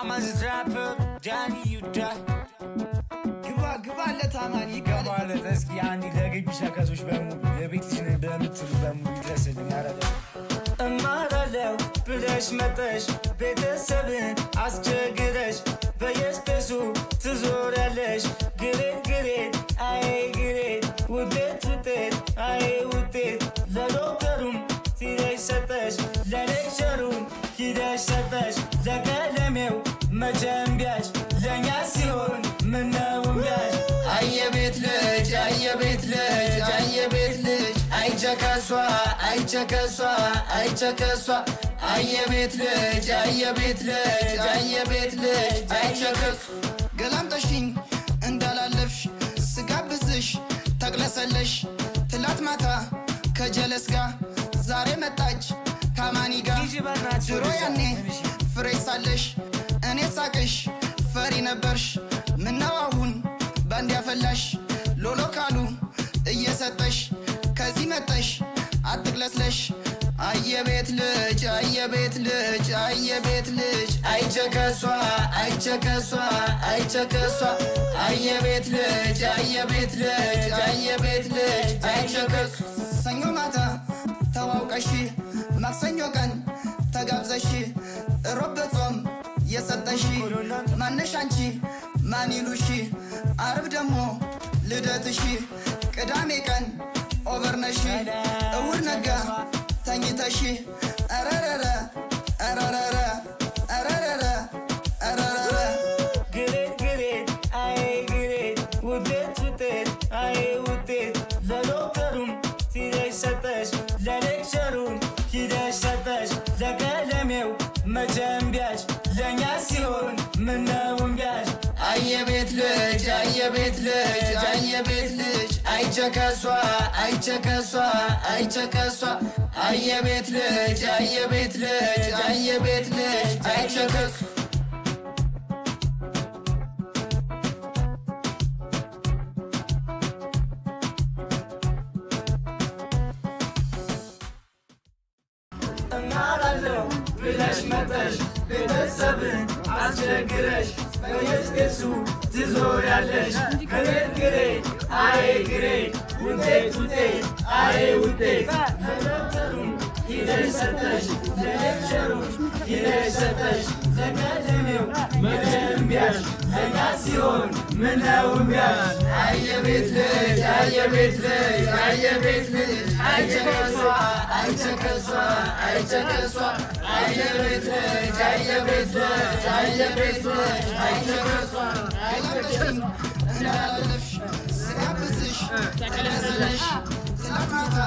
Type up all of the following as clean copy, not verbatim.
Taman's rapper, Danny, you die. Gıvarlet amani Gıvarlet eski andi lege bir şakazuş ben bu. Lebitine ben bitir ben bu yüklesedim arada. Amaralev, birleşmeteş, betesebin, azca gireş. Beyes pesu, tızoreleş. Giret giret, ay giret. Udet udet, ay udet. Lalokarum, tireş seteş. Lalek şarum, kireş seteş. Lagalemev, mecembiyaş. Lenyasyon, menavumyaş. Ayye betlej, ayye betlej, ayye betlej. Ay çakaswa, ay çakaswa, ay çakaswa. Ayye betlej, ayye betlej, ayye betlej, ay çakas. ገላምጠሽኝ እንዳላለፍሽ ስጋብዝሽ ተቅለሰለሽ ትላት ማታ ከጀለስ ጋር ዛሬ መጣች ካማኒ ጋር ድሮ ያኔ ፍሬ ሳለሽ እኔ ሳቅሽ ፈሪ ነበርሽ ምነው አሁን ባንድ ያፈላሽ ሎሎ ካሉ እየሰጠሽ ከዚህ መጠሽ አትቅለስለሽ አየቤት ልጅ አየቤት ልጅ አየቤት ልጅ አይቸከሷ አይቸከሷ አይቸከሷ አየቤት ልጅ አየቤት ልጅ አየቤት ልጅ አይቸከስ ሰኞ ማታ ተዋውቀሽ ማክሰኞ ቀን ተጋብዘሽ ሮብ ጾም የሰጠሽ ማነሽ አንቺ ማን ይሉሽ አርብ ደሞ ልደትሽ ቅዳሜ ቀን ኦቨርነሽ እውር ነጋ ተኝተሽ አረረረ አረረረ አረረረ አረረረ ግሬት ግሬት አይ ግሬት ውዴት ውዴት አይ ውዴት ለሎከሩም ትይዘሽ ሰጠሽ ለሌክቸሩም ሂደሽ ሰጠሽ ለቀለሜው መጀምቢያሽ ለእኛ ሲሆን ምነው እምቢያሽ አየቤት ልጅ አየቤት ልጅ አየቤት ልጅ አይቸከሷ አይቸከሷ አይቸከሷ አየቤት ልጅ አየቤት ልጅ አየቤት ልጅ አይቸከስ እናራለው ብለሽ መጠሽ ቤተሰብን አስቸግረሽ በየስፔሱ ትዞሪያለሽ ግሬት ግሬት አይ ግሬት ውጤት ውጤት አይ ውጤት ለደብተሩም ሂደሽ ሰጠሽ ለሌክቸሩም ሂደሽ ሰጠሽ ለቀለሜው መጀምቢያሽ ለእኛ ሲሆን ምነው እምቢያሽ አየቤት ልጅ አየቤት ልጅ አየቤት ልጅ አይቸከሷ አይቸከሷ አይቸከሷ አየቤት ልጅ አየቤት ልጅ አየቤት ልጅ አይቸከሷ ገላምጠሽኝ እንዳላለፍሽ ስጋብዝሽ ተቅለሰለሽ ትላት ማታ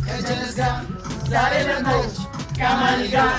ከጀለስ ጋር ዛሬ መጣች ካማኒ ጋር